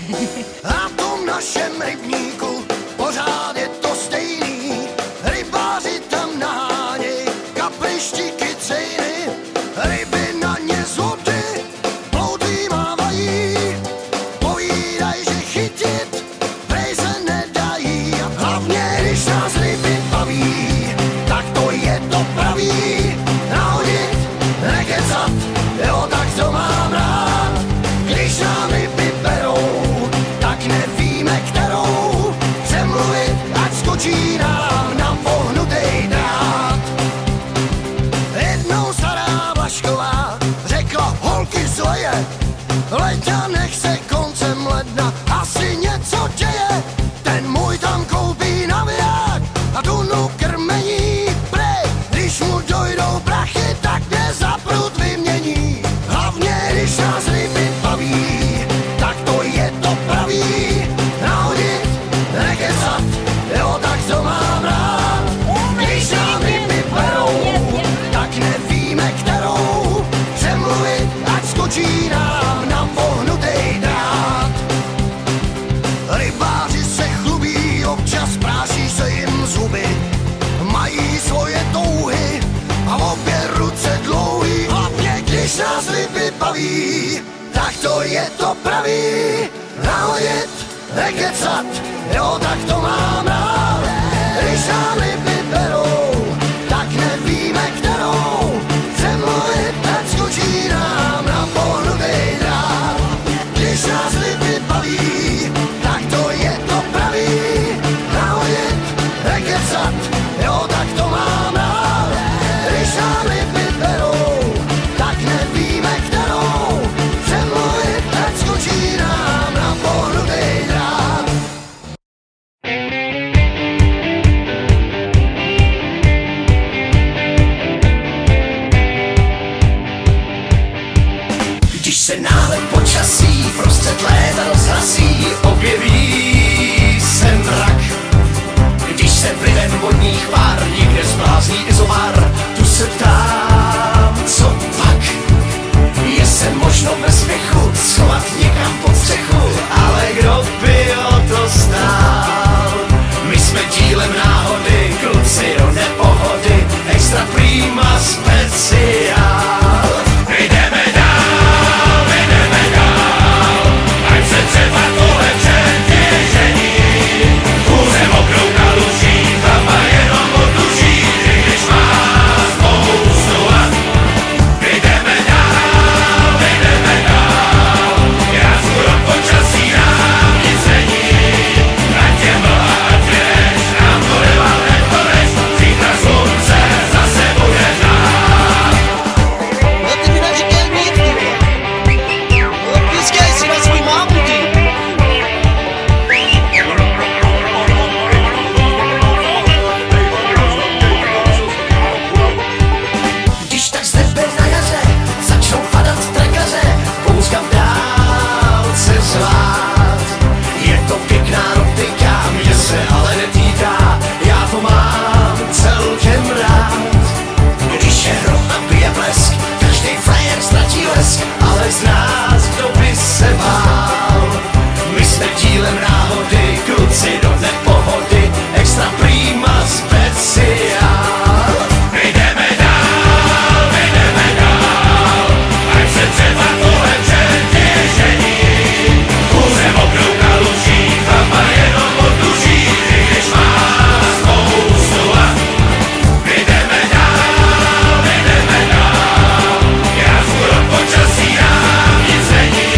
A v tom našem rybníku pořád je to stejný. Rybáři tam naháněj kaplišti, kycejny, ryby na ně z vody ploutví mávají. Povídaj, že chytit prej se nedají. A hlavně, když nás ryby baví, tak to je to pravý. Nahodit, nekecat, jo, tak to mám rád. Když nám ryby berou, tak nevíme kterou. Chcem mluvit, ať skočí nám na pohnutej drát. Jednou stará Vašková řekla, holky zleje, Leďa nech se koncem ledna asi něco děje. Ten můj tam koupí naviják a tunu krmení. Prej, když mu dojdou prachy, tak mě za prut vymění. Hlavně, když nás ryby baví, tak to je to pravý. Nahodit, nekecat, jo, tak to mám rád. Když nám ryby berou, tak nevíme kterou. Chcem mluvit, ať skočí nám na pohnutej drát. Rybáři se chlubí, občas práší se jim zuby. Mají svoje touhy a obě ruce dlouhý. Hlavně, když nás ryby baví, tak to je to pravý. Nahodit, nekecat, jo, tak to mám rád. Když nám ryby berou, tak nevíme kterou. Chcem mluvit, ať skočí nám na pohnutej drát. Když nás ryby baví, tak to je to pravý. Nahodit, nekecat, jo, tak to mám rád. Když nám ryby berou, tak nevíme kterou. Chcem mluvit, ať skočí nám na pohnutej drát. Když se náhle počasí prostřed léta rozhlasí, objeví se mrak. Když se vlivem vodních pár někde zblázní izomar, tu se ptám, co pak? Je se možno bez směchu schovat někam pod střechu, ale kdo by o to stál? My jsme dílem náhody, kluci do nepohody, extra prima speciál. Jdeme dál, ať se třeba tohle čertě žení. Hůře mokrou kaluží, chlapa jenom oduží, když má spoustu let. Jdeme dál, já skoro počasí nám nic není. Ať je mlha, ať věř, nám to nevale to než, zítra slunce zase bude žát. No ty mi neříkej nic, ty odpískej si na svůj mámu, ty. Když tak z nebe na jaře začnou padat trekaře, kouzka v dálce zvát. Je to pěkná rotika, mě se ale netýká, já to mám celkem rád. Když je hrom a bije blesk, každý frajer ztratí lesk, ale z nás kdo by se bál? My jsme dílem náhody, kluci do nepohody, extra prima speciál. Jdeme dál, ať se třeba tohle čertě žení. Hůře mokrou kaluží, chlapa jenom oduží, když má spoustu let. Jdeme dál, já skoro počasí nám nic není.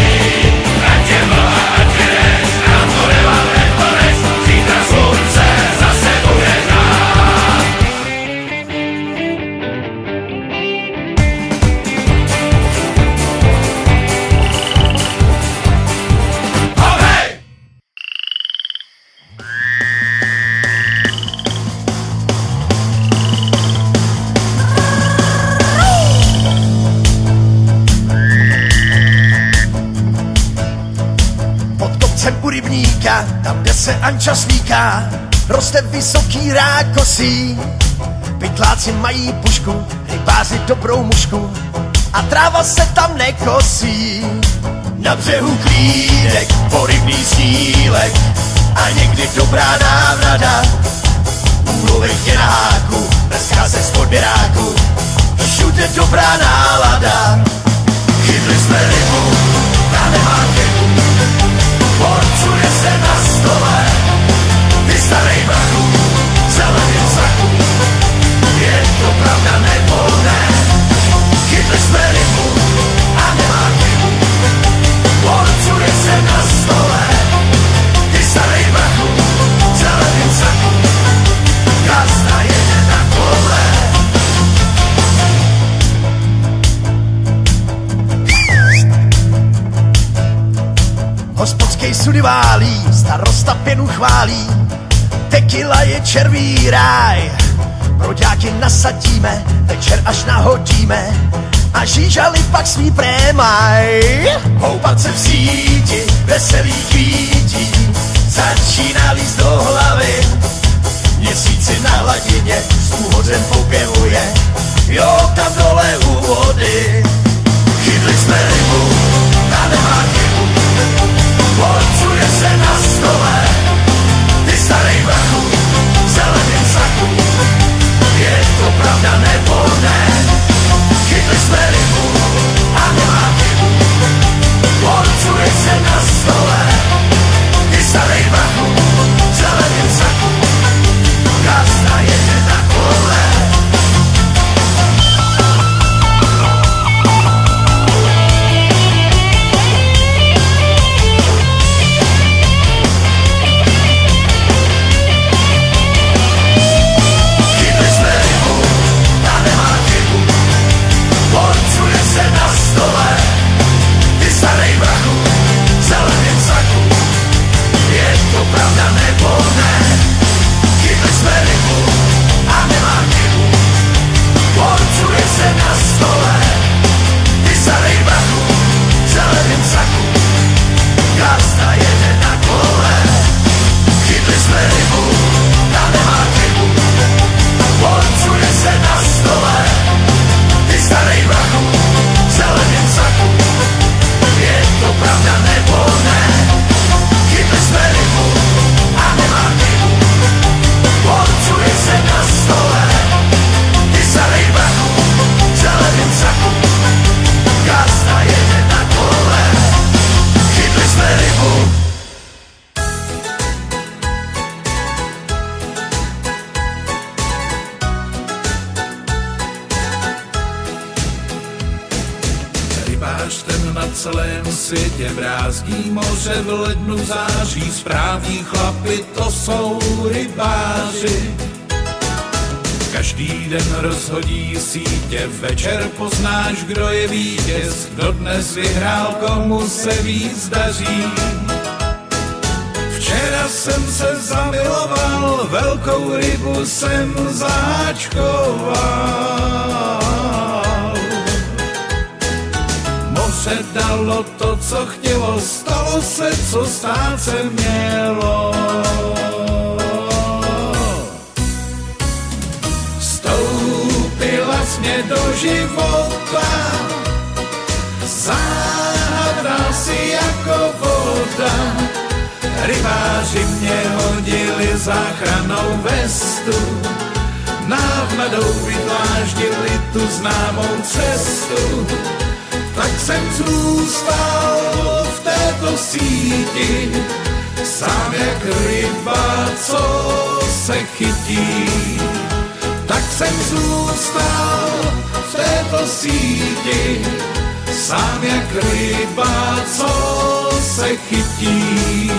Ať je mlha, ať věř, nám to nevale to než, zítra slunce zase bude žát. Hej! Pod kopcem u rybníka, tam kde se Anča slíká, roste vysoký rákosí. Pytláci mají pušku, rybáři dobrou mušku a tráva se tam nekosí. Na břehu klídek, po rybný dobrá návnada. Mluvit tě na háku, nescházet z podběráku, všude dobrá nálada. Chytli jsme rybu, ta nemá chybu, porcuje se na stole. Ty starej brachu, zeleným saku, je to pravda nebo ne? Chytli jsme rybu a nemá chybu, porcuje se na stole. Ty starej brachu, zeleným saku, gazda jede na kole. Hospodskej sudy válí, starosta pěnu chválí, tequila je červí ráj. Broďáky nasadíme, večer až nahodíme a žížali pak svý prémaj. Houpat se v síti, veselý kvítí, začíná líst do hlavy. Měsíci na hladině s úhořem popěvuje, jo, tam dole u vody. Chytli jsme rybu, ta nemá chybu, porcuje se na stole. Ty starej brachu, v zeleným saku, je to pravda nebo ne? Chytli jsme rybu a nemá chybu, porcuje se na stole. Ty starej brachu, v zeleným saku, gazda jede na kole. Světě brázdí moře v lednu září, správní chlapi to jsou rybáři. Každý den rozhodí sítě, večer poznáš, kdo je vítěz, kdo dnes vyhrál, komu se víc daří. Včera jsem se zamiloval, velkou rybu jsem zaháčkoval. Se dalo to, co chtělo, stalo se, co stát se mělo. Vstoupila jsi mě do života, záhadná si jako voda. Rybáři mě hodili záchrannou vestu, návnadou vydláždili tu známou cestu. Tak jsem zůstal v této síti, sám jak ryba, co se chytí. Tak jsem zůstal v této síti, sám jak ryba, co se chytí.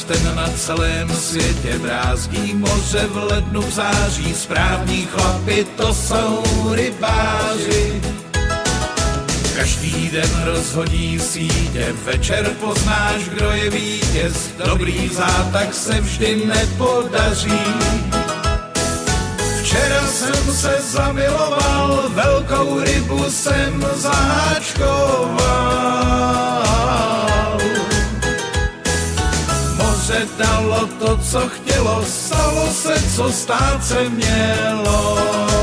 Ten na celém světě brázdí moře v lednu v září, správní chlapi to jsou rybáři. Každý den rozhodí sítě, večer poznáš, kdo je vítěz, dobrý zátah se vždy nepodaří. Včera jsem se zamiloval, velkou rybu jsem zaháčkoval. Moře dalo to, co chtělo, stalo se, co stát se mělo.